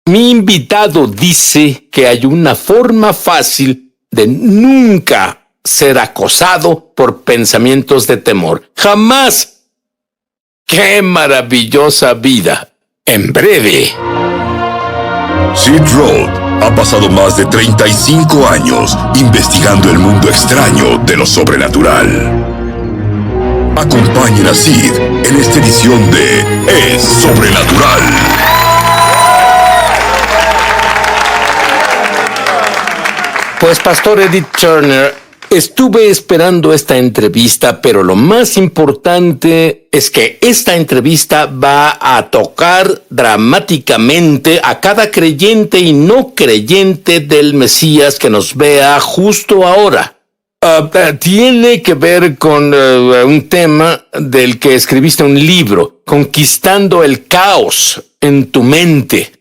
Mi invitado dice que hay una forma fácil de nunca ser acosado por pensamientos de temor. ¡Jamás! ¡Qué maravillosa vida! En breve. Sid Roth ha pasado más de 35 años investigando el mundo extraño de lo sobrenatural. Acompañen a Sid en esta edición de Es Sobrenatural. Pues, Pastor Edith Turner, estuve esperando esta entrevista, pero lo más importante es que esta entrevista va a tocar dramáticamente a cada creyente y no creyente del Mesías que nos vea justo ahora. Tiene que ver con un tema del que escribiste un libro, Conquistando el caos en tu mente.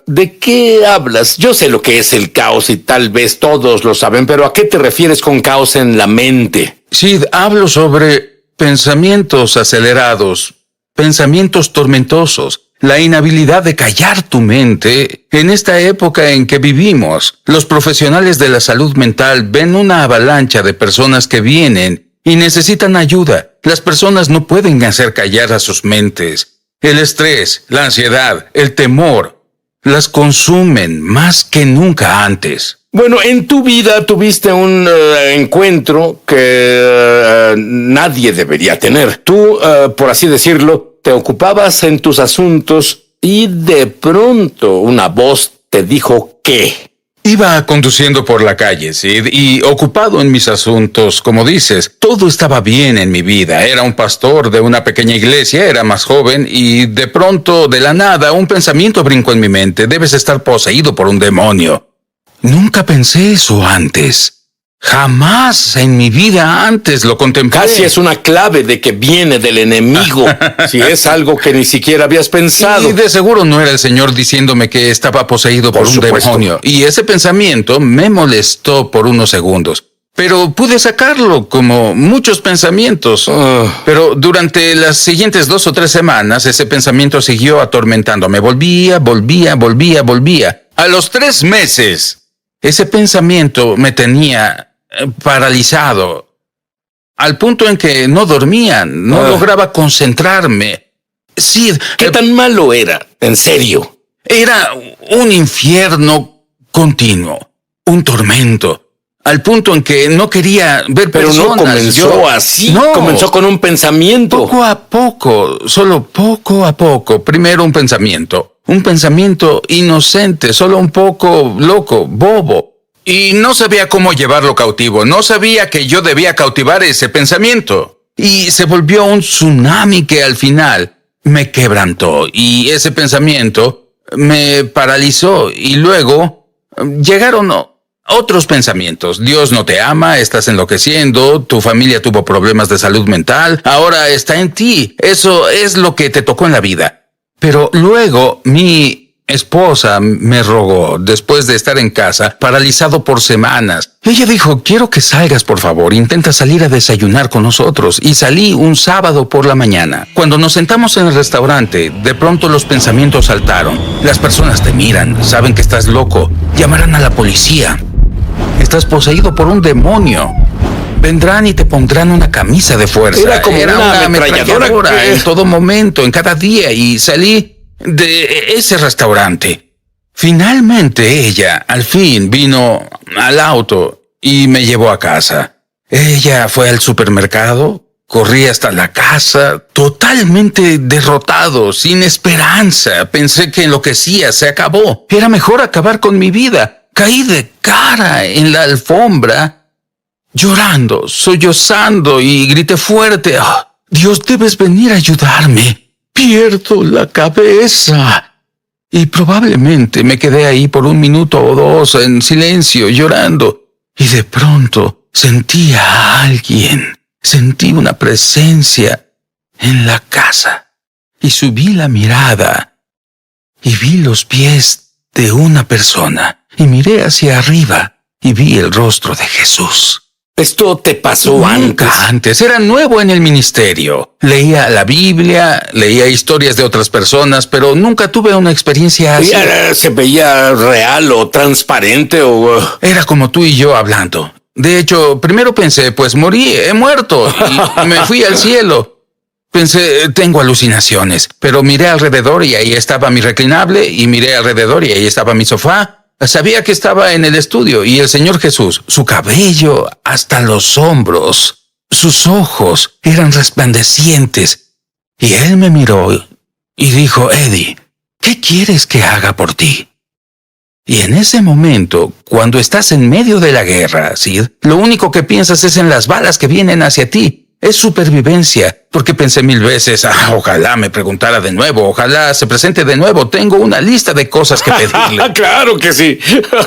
¿De qué hablas? Yo sé lo que es el caos y tal vez todos lo saben, pero ¿a qué te refieres con caos en la mente? Sí, hablo sobre pensamientos acelerados, pensamientos tormentosos, la inhabilidad de callar tu mente. En esta época en que vivimos, los profesionales de la salud mental ven una avalancha de personas que vienen y necesitan ayuda. Las personas no pueden hacer callar a sus mentes. El estrés, la ansiedad, el temor las consumen más que nunca antes. Bueno, en tu vida tuviste un encuentro que nadie debería tener. Tú, por así decirlo, te ocupabas en tus asuntos y de pronto una voz te dijo ¿qué? Iba conduciendo por la calle, Sid, y ocupado en mis asuntos, como dices, todo estaba bien en mi vida. Era un pastor de una pequeña iglesia, era más joven, y de pronto, de la nada, un pensamiento brincó en mi mente. Debes estar poseído por un demonio. Nunca pensé eso antes. Jamás en mi vida antes lo contemplé. Casi es una clave de que viene del enemigo, si es algo que ni siquiera habías pensado. Y de seguro no era el Señor diciéndome que estaba poseído por un demonio. Y ese pensamiento me molestó por unos segundos. Pero pude sacarlo, como muchos pensamientos. Pero durante las siguientes 2 o 3 semanas, ese pensamiento siguió atormentándome. Volvía. A los 3 meses, ese pensamiento me tenía paralizado, al punto en que no dormía, no lograba concentrarme. Sí, ¿qué tan malo era? En serio. Era un infierno continuo, un tormento, al punto en que no quería ver personas. Pero no comenzó así, no. Comenzó con un pensamiento. Poco a poco, solo poco a poco. Primero un pensamiento inocente, solo un poco loco, bobo. Y no sabía cómo llevarlo cautivo, no sabía que yo debía cautivar ese pensamiento. Y se volvió un tsunami que al final me quebrantó, y ese pensamiento me paralizó, y luego llegaron otros pensamientos. Dios no te ama, estás enloqueciendo, tu familia tuvo problemas de salud mental, ahora está en ti. Eso es lo que te tocó en la vida. Pero luego mi esposa me rogó, después de estar en casa, paralizado por semanas. Ella dijo, quiero que salgas, por favor, intenta salir a desayunar con nosotros. Y salí un sábado por la mañana. Cuando nos sentamos en el restaurante, de pronto los pensamientos saltaron. Las personas te miran, saben que estás loco, llamarán a la policía. Estás poseído por un demonio. Vendrán y te pondrán una camisa de fuerza. Era como una ametralladora en todo momento, en cada día, y salí de ese restaurante. Finalmente ella, al fin, vino al auto y me llevó a casa. Ella fue al supermercado, corrí hasta la casa, totalmente derrotado, sin esperanza. Pensé que enloquecía, se acabó. Era mejor acabar con mi vida. Caí de cara en la alfombra, llorando, sollozando, y grité fuerte, Dios, debes venir a ayudarme. Pierdo la cabeza. Y probablemente me quedé ahí por 1 minuto o 2 en silencio, llorando. Y de pronto sentí a alguien. Sentí una presencia en la casa. Y subí la mirada y vi los pies de una persona. Y miré hacia arriba y vi el rostro de Jesús. ¿Esto te pasó Nunca antes. Era nuevo en el ministerio. Leía la Biblia, leía historias de otras personas, pero nunca tuve una experiencia así. ¿Se veía real o transparente o...? Era como tú y yo hablando. De hecho, primero pensé, pues morí, he muerto, y me fui al cielo. Pensé, tengo alucinaciones, pero miré alrededor y ahí estaba mi reclinable, y miré alrededor y ahí estaba mi sofá. Sabía que estaba en el estudio, y el Señor Jesús, su cabello hasta los hombros, sus ojos eran resplandecientes. Y Él me miró y dijo, Eddie, ¿qué quieres que haga por ti? Y en ese momento, cuando estás en medio de la guerra, Sid, lo único que piensas es en las balas que vienen hacia ti. Es supervivencia, porque pensé 1000 veces, ojalá me preguntara de nuevo, ojalá se presente de nuevo, tengo una lista de cosas que pedirle. ¡Claro que sí!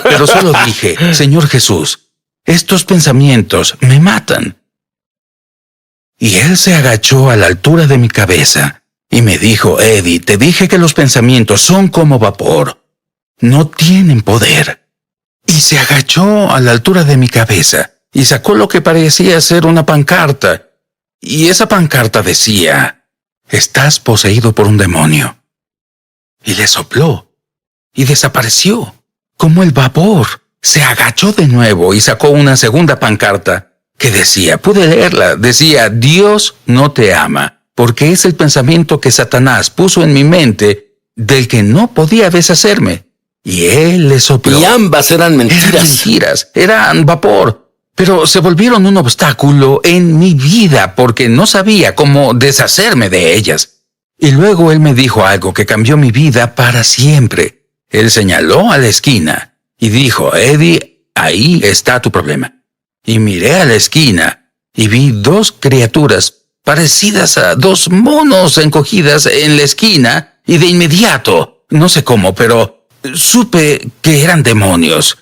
Pero solo dije, Señor Jesús, estos pensamientos me matan. Y Él se agachó a la altura de mi cabeza y me dijo, Eddie, te dije que los pensamientos son como vapor, no tienen poder. Y se agachó a la altura de mi cabeza y sacó lo que parecía ser una pancarta. Y esa pancarta decía, estás poseído por un demonio. Y le sopló, y desapareció, como el vapor. Se agachó de nuevo y sacó una segunda pancarta, que decía, pude leerla, decía, Dios no te ama, porque es el pensamiento que Satanás puso en mi mente, del que no podía deshacerme. Y él le sopló. Y ambas eran mentiras. Eran mentiras, eran vapor. Pero se volvieron un obstáculo en mi vida porque no sabía cómo deshacerme de ellas. Y luego Él me dijo algo que cambió mi vida para siempre. Él señaló a la esquina y dijo, Eddie, ahí está tu problema. Y miré a la esquina y vi 2 criaturas parecidas a 2 monos encogidas en la esquina y de inmediato, no sé cómo, pero supe que eran demonios.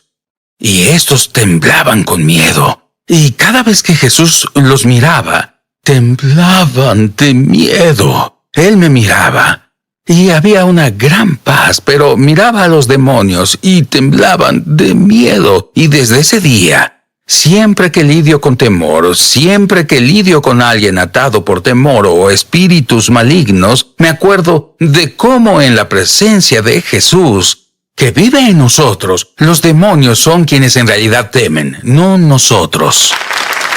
Y estos temblaban con miedo. Y cada vez que Jesús los miraba, temblaban de miedo. Él me miraba, y había una gran paz, pero miraba a los demonios y temblaban de miedo. Y desde ese día, siempre que lidio con temor, siempre que lidio con alguien atado por temor o espíritus malignos, me acuerdo de cómo en la presencia de Jesús, que vive en nosotros, los demonios son quienes en realidad temen, no nosotros.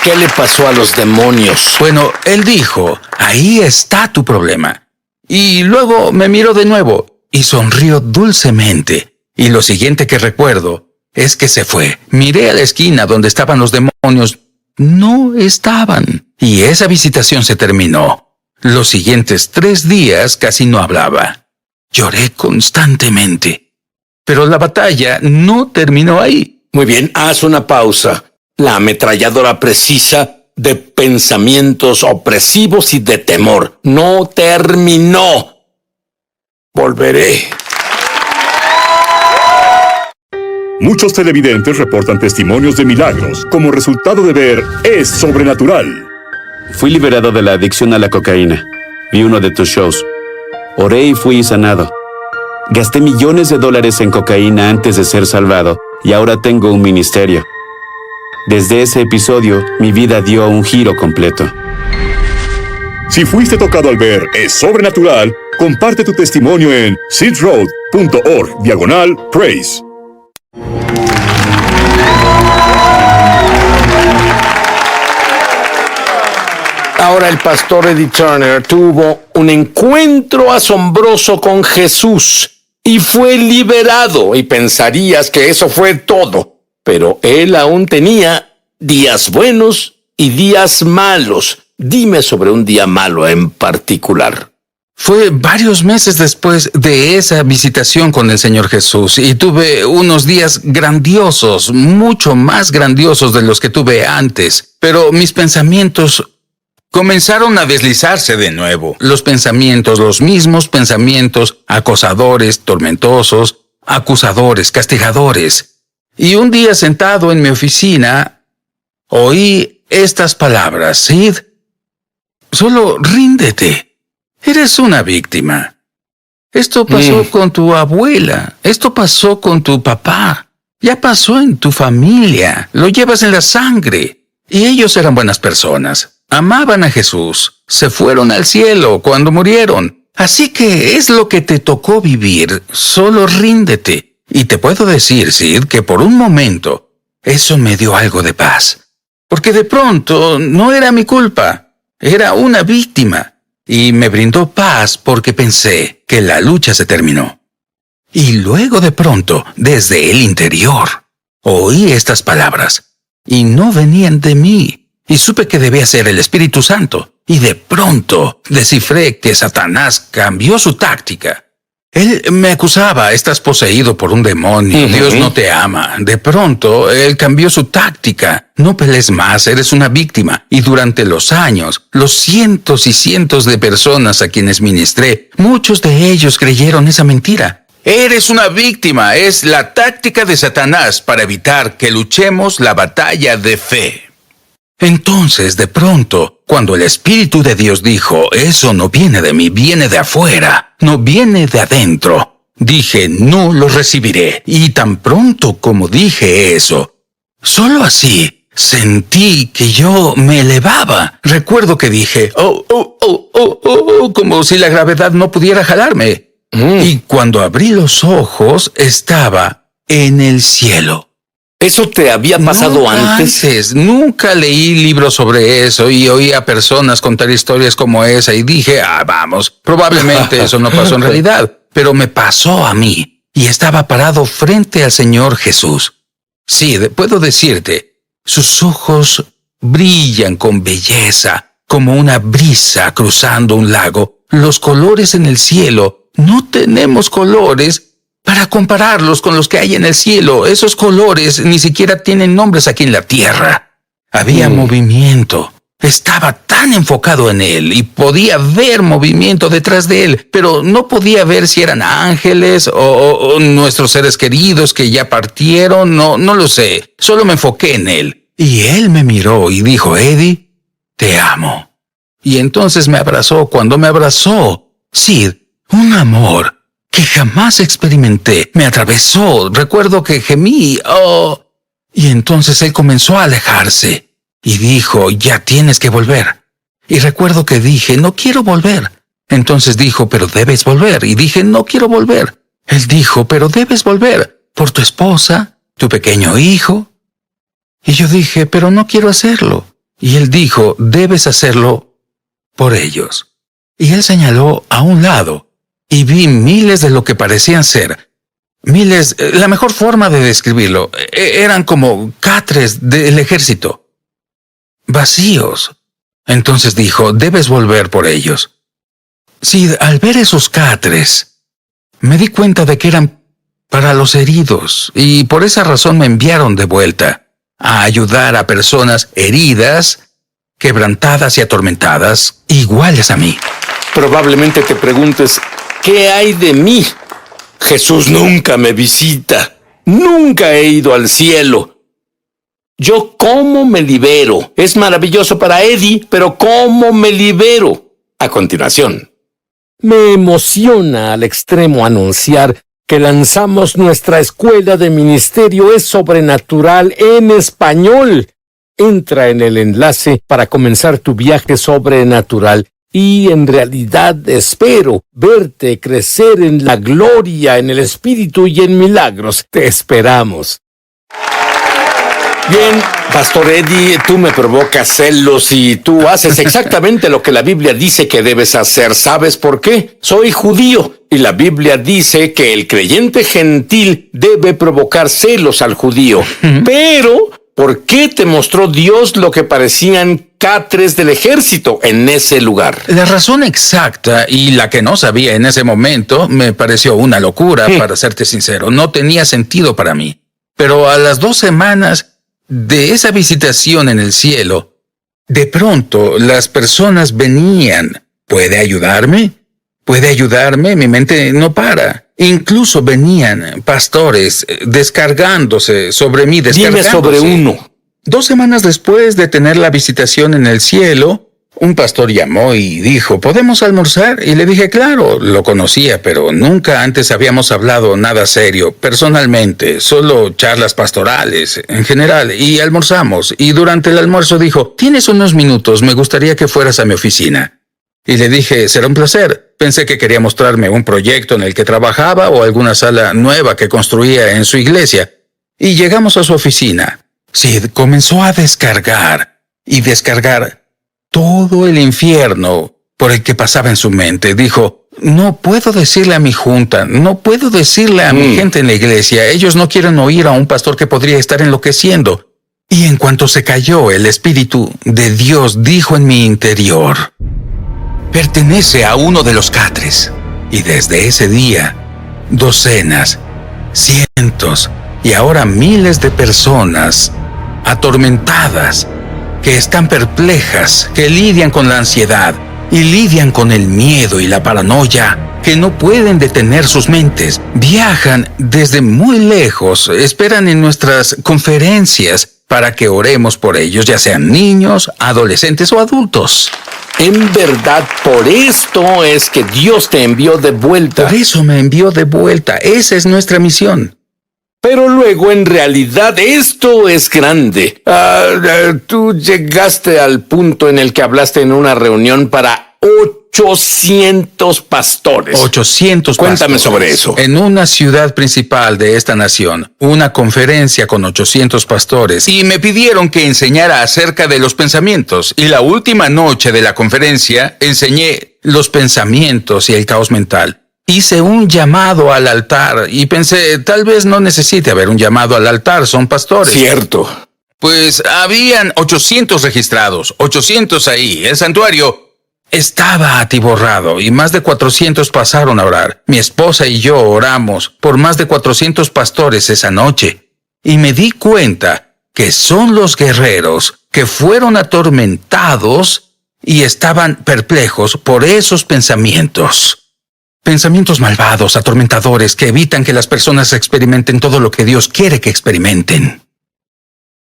¿Qué le pasó a los demonios? Bueno, Él dijo, ahí está tu problema. Y luego me miró de nuevo y sonrió dulcemente. Y lo siguiente que recuerdo es que se fue. Miré a la esquina donde estaban los demonios. No estaban. Y esa visitación se terminó. Los siguientes 3 días casi no hablaba. Lloré constantemente. Pero la batalla no terminó ahí. Muy bien, haz una pausa. La ametralladora precisa de pensamientos opresivos y de temor no terminó. Volveré. Muchos televidentes reportan testimonios de milagros como resultado de ver Es Sobrenatural. Fui liberado de la adicción a la cocaína. Vi uno de tus shows. Oré y fui sanado. Gasté millones de dólares en cocaína antes de ser salvado y ahora tengo un ministerio. Desde ese episodio, mi vida dio un giro completo. Si fuiste tocado al ver Es Sobrenatural, comparte tu testimonio en seedroad.org/praise. Ahora el pastor Eddie Turner tuvo un encuentro asombroso con Jesús y fue liberado, y pensarías que eso fue todo, pero él aún tenía días buenos y días malos. Dime sobre un día malo en particular. Fue varios meses después de esa visitación con el Señor Jesús y tuve unos días grandiosos, mucho más grandiosos de los que tuve antes, pero mis pensamientos comenzaron a deslizarse de nuevo. Los pensamientos, los mismos pensamientos, acosadores, tormentosos, acusadores, castigadores. Y un día sentado en mi oficina, oí estas palabras: Sid, solo ríndete. Eres una víctima. Esto pasó con tu abuela. Esto pasó con tu papá. Ya pasó en tu familia. Lo llevas en la sangre. Y ellos eran buenas personas. Amaban a Jesús. Se fueron al cielo cuando murieron. Así que es lo que te tocó vivir. Solo ríndete. Y te puedo decir, Sid, que por un momento eso me dio algo de paz. Porque de pronto no era mi culpa. Era una víctima. Y me brindó paz porque pensé que la lucha se terminó. Y luego de pronto, desde el interior, oí estas palabras. Y no venían de mí. Y supe que debía ser el Espíritu Santo. Y de pronto descifré que Satanás cambió su táctica. Él me acusaba, estás poseído por un demonio, Dios no te ama. De pronto, él cambió su táctica. No pelees más, eres una víctima. Y durante los años, los cientos y cientos de personas a quienes ministré, muchos de ellos creyeron esa mentira. Eres una víctima, es la táctica de Satanás para evitar que luchemos la batalla de fe. Entonces, de pronto, cuando el Espíritu de Dios dijo, eso no viene de mí, viene de afuera, no viene de adentro, dije, no lo recibiré. Y tan pronto como dije eso, solo así, sentí que yo me elevaba. Recuerdo que dije, como si la gravedad no pudiera jalarme. Y cuando abrí los ojos, estaba en el cielo. ¿Eso te había pasado antes? Nunca leí libros sobre eso y oí a personas contar historias como esa y dije, vamos, probablemente eso no pasó en realidad, pero me pasó a mí y estaba parado frente al Señor Jesús. Sí, puedo decirte, sus ojos brillan con belleza, como una brisa cruzando un lago. Los colores en el cielo, no tenemos colores para compararlos con los que hay en el cielo. Esos colores ni siquiera tienen nombres aquí en la tierra. Había movimiento. Estaba tan enfocado en él y podía ver movimiento detrás de él, pero no podía ver si eran ángeles o nuestros seres queridos que ya partieron. No lo sé. Solo me enfoqué en él. Y él me miró y dijo, Eddie, te amo. Y entonces me abrazó. Cuando me abrazó, Sid, un amor que jamás experimenté me atravesó. Recuerdo que gemí, y entonces él comenzó a alejarse y dijo, ya tienes que volver. Y recuerdo que dije, no quiero volver. Entonces dijo, pero debes volver. Y dije, no quiero volver. Él dijo, pero debes volver por tu esposa, tu pequeño hijo. Y yo dije, pero no quiero hacerlo. Y él dijo, debes hacerlo por ellos. Y él señaló a un lado. Y vi miles de lo que parecían ser. Miles, la mejor forma de describirlo, eran como catres del ejército. Vacíos. Entonces dijo, debes volver por ellos. Sí, al ver esos catres, me di cuenta de que eran para los heridos. Y por esa razón me enviaron de vuelta a ayudar a personas heridas, quebrantadas y atormentadas, iguales a mí. Probablemente te preguntes, ¿qué hay de mí? Jesús nunca me visita. Nunca he ido al cielo. ¿Yo cómo me libero? Es maravilloso para Eddie, pero ¿cómo me libero? A continuación. Me emociona al extremo anunciar que lanzamos nuestra escuela de ministerio Es Sobrenatural en español. Entra en el enlace para comenzar tu viaje sobrenatural. Y en realidad espero verte crecer en la gloria, en el Espíritu y en milagros. Te esperamos. Bien, Pastor Eddie, tú me provocas celos y tú haces exactamente lo que la Biblia dice que debes hacer. ¿Sabes por qué? Soy judío y la Biblia dice que el creyente gentil debe provocar celos al judío. Pero, ¿por qué te mostró Dios lo que parecían catres del ejército en ese lugar? La razón exacta y la que no sabía en ese momento me pareció una locura, para serte sincero. No tenía sentido para mí. Pero a las 2 semanas de esa visitación en el cielo, de pronto las personas venían. ¿Puede ayudarme? ¿Puede ayudarme? Mi mente no para. Incluso venían pastores descargándose sobre mí. Dime sobre uno. 2 semanas después de tener la visitación en el cielo, Un pastor llamó y dijo, ¿podemos almorzar? Y le dije, claro, lo conocía, pero nunca antes habíamos hablado nada serio, personalmente, solo charlas pastorales, en general, y almorzamos. Y durante el almuerzo dijo, ¿tienes unos minutos? Me gustaría que fueras a mi oficina. Y le dije, será un placer. Pensé que quería mostrarme un proyecto en el que trabajaba o alguna sala nueva que construía en su iglesia. Y llegamos a su oficina. Sid comenzó a descargar todo el infierno por el que pasaba en su mente. Dijo, no puedo decirle a mi junta, no puedo decirle a mi gente en la iglesia. Ellos no quieren oír a un pastor que podría estar enloqueciendo. Y en cuanto se cayó, el Espíritu de Dios dijo en mi interior, pertenece a uno de los catres. Y desde ese día, docenas, cientos y ahora miles de personas atormentadas, que están perplejas, que lidian con la ansiedad y lidian con el miedo y la paranoia, que no pueden detener sus mentes, viajan desde muy lejos, esperan en nuestras conferencias para que oremos por ellos, ya sean niños, adolescentes o adultos. En verdad, por esto es que Dios te envió de vuelta. Por eso me envió de vuelta. Esa es nuestra misión. Pero luego, en realidad, esto es grande. Tú llegaste al punto en el que hablaste en una reunión para 800 pastores. 800 Cuéntame pastores. sobre eso. En una ciudad principal de esta nación, una conferencia con 800 pastores, y me pidieron que enseñara acerca de los pensamientos. Y la última noche de la conferencia enseñé los pensamientos y el caos mental. Hice un llamado al altar y pensé, tal vez no necesite haber un llamado al altar, son pastores. Cierto. Pues habían 800 registrados, 800 ahí. El santuario estaba atiborrado y más de 400 pasaron a orar. Mi esposa y yo oramos por más de 400 pastores esa noche. Y me di cuenta que son los guerreros que fueron atormentados y estaban perplejos por esos pensamientos. Pensamientos malvados, atormentadores, que evitan que las personas experimenten todo lo que Dios quiere que experimenten.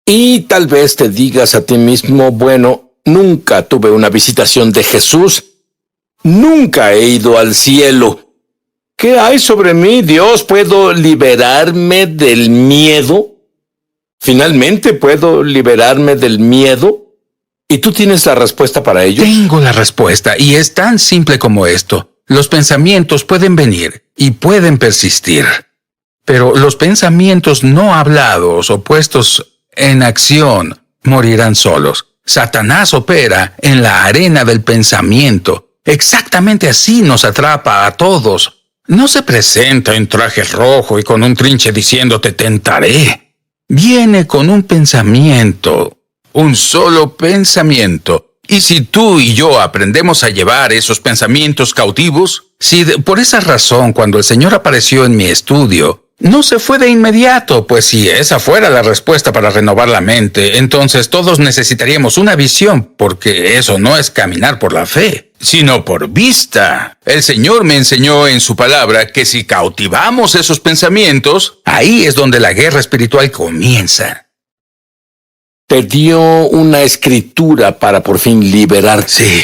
Y tal vez te digas a ti mismo, bueno, nunca tuve una visitación de Jesús. Nunca he ido al cielo. ¿Qué hay sobre mí, Dios? ¿Puedo liberarme del miedo? ¿Finalmente puedo liberarme del miedo? ¿Y tú tienes la respuesta para ello? Tengo la respuesta, y es tan simple como esto. Los pensamientos pueden venir y pueden persistir, pero los pensamientos no hablados o puestos en acción morirán solos. Satanás opera en la arena del pensamiento. Exactamente así nos atrapa a todos. No se presenta en traje rojo y con un trinche diciendo te tentaré. Viene con un pensamiento, un solo pensamiento. Y si tú y yo aprendemos a llevar esos pensamientos cautivos, si por esa razón cuando el Señor apareció en mi estudio, no se fue de inmediato, pues si esa fuera la respuesta para renovar la mente, entonces todos necesitaríamos una visión, porque eso no es caminar por la fe, sino por vista. El Señor me enseñó en su palabra que si cautivamos esos pensamientos, ahí es donde la guerra espiritual comienza. Te dio una escritura para por fin liberarte. Sí.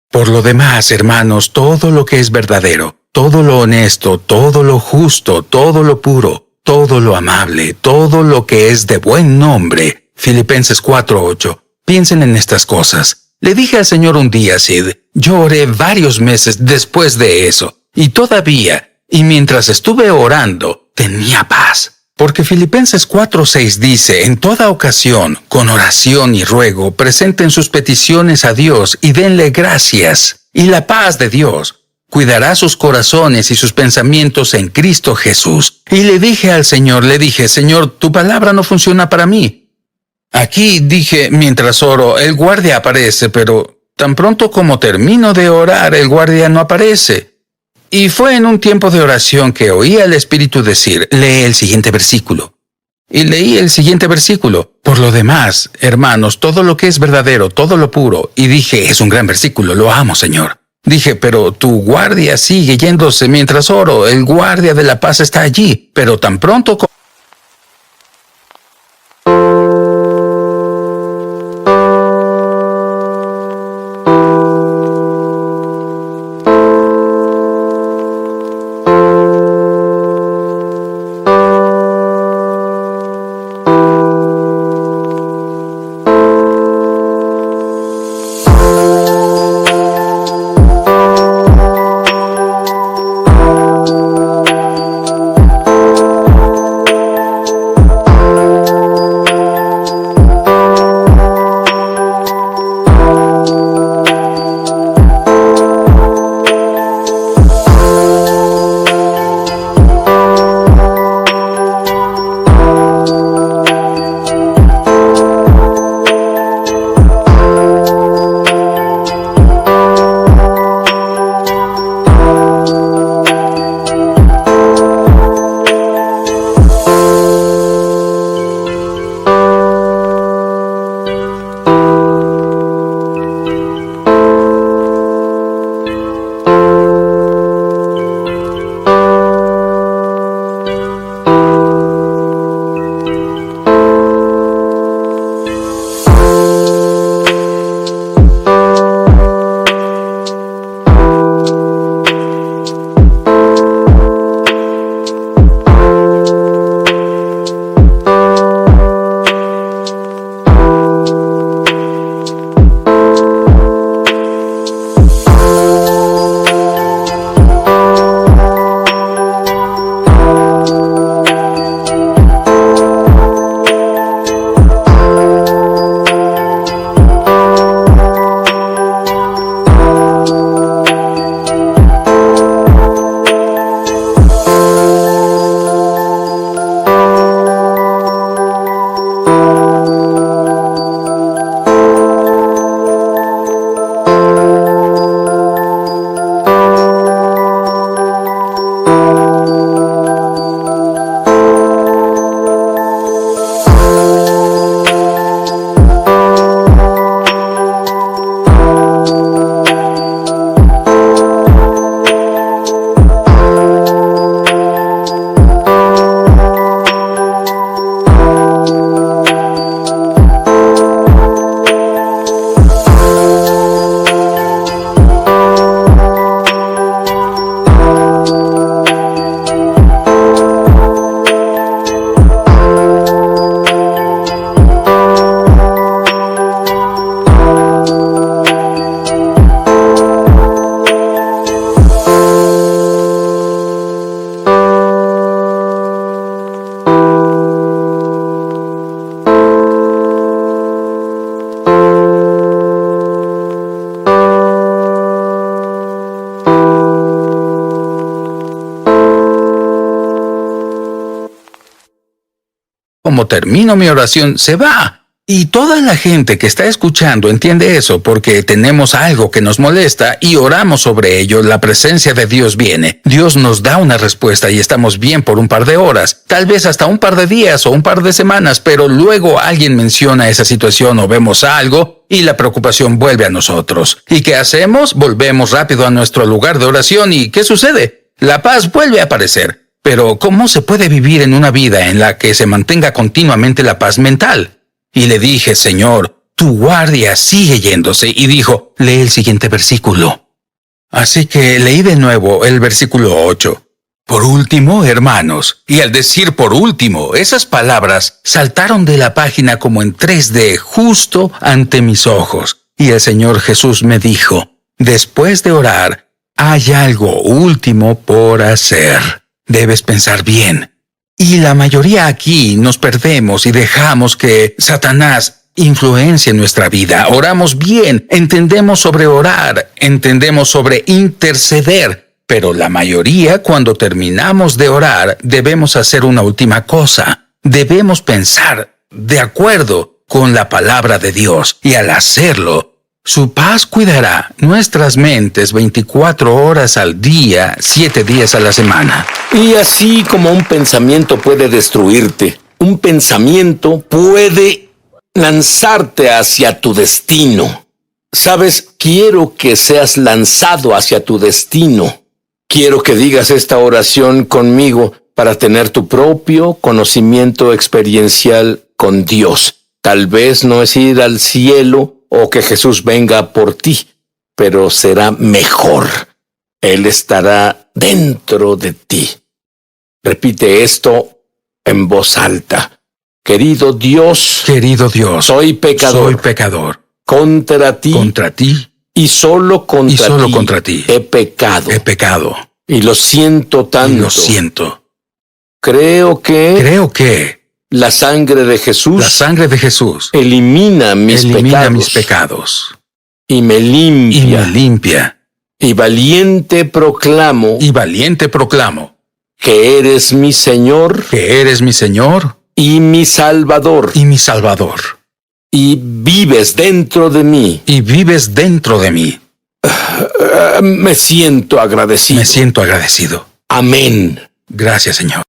Por lo demás, hermanos, todo lo que es verdadero, todo lo honesto, todo lo justo, todo lo puro, todo lo amable, todo lo que es de buen nombre. Filipenses 4:8. Piensen en estas cosas. Le dije al Señor un día, Sid, yo oré varios meses después de eso, y todavía, y mientras estuve orando, tenía paz. Porque Filipenses 4:6 dice, en toda ocasión, con oración y ruego, presenten sus peticiones a Dios y denle gracias. Y la paz de Dios cuidará sus corazones y sus pensamientos en Cristo Jesús. Y le dije al Señor, Señor, tu palabra no funciona para mí. Aquí dije, mientras oro, el guardia aparece, pero tan pronto como termino de orar, el guardia no aparece. Y fue en un tiempo de oración que oí al Espíritu decir, lee el siguiente versículo. Y leí el siguiente versículo. Por lo demás, hermanos, todo lo que es verdadero, todo lo puro. Y dije, es un gran versículo, lo amo, Señor. Dije, pero tu guardia sigue yéndose mientras oro. El guardia de la paz está allí. Pero tan pronto como... Como termino mi oración, se va. Y toda la gente que está escuchando entiende eso porque tenemos algo que nos molesta y oramos sobre ello. La presencia de Dios viene. Dios nos da una respuesta y estamos bien por un par de horas, tal vez hasta un par de días o un par de semanas, pero luego alguien menciona esa situación o vemos algo y la preocupación vuelve a nosotros. ¿Y qué hacemos? Volvemos rápido a nuestro lugar de oración y ¿qué sucede? La paz vuelve a aparecer. Pero ¿cómo se puede vivir en una vida en la que se mantenga continuamente la paz mental? Y le dije, Señor, tu guardia sigue yéndose. Y dijo, lee el siguiente versículo. Así que leí de nuevo el versículo 8. Por último, hermanos. Y al decir por último, esas palabras saltaron de la página como en 3D justo ante mis ojos. Y el Señor Jesús me dijo, después de orar, hay algo último por hacer. Debes pensar bien. Y la mayoría aquí nos perdemos y dejamos que Satanás influencie nuestra vida. Oramos bien, entendemos sobre orar, entendemos sobre interceder, pero la mayoría cuando terminamos de orar debemos hacer una última cosa. Debemos pensar de acuerdo con la palabra de Dios y al hacerlo, su paz cuidará nuestras mentes 24 horas al día, 7 días a la semana. Y así como un pensamiento puede destruirte, un pensamiento puede lanzarte hacia tu destino. Sabes, quiero que seas lanzado hacia tu destino. Quiero que digas esta oración conmigo para tener tu propio conocimiento experiencial con Dios. Tal vez no es ir al cielo o que Jesús venga por ti, pero será mejor. Él estará dentro de ti. Repite esto en voz alta. Querido Dios, soy pecador. Contra ti y solo contra ti he pecado. Y lo siento tanto. Creo que la sangre de Jesús elimina mis pecados y me limpia. Y valiente proclamo que eres mi Señor y mi Salvador. Y vives dentro de mí. Me siento agradecido. Amén. Gracias, Señor.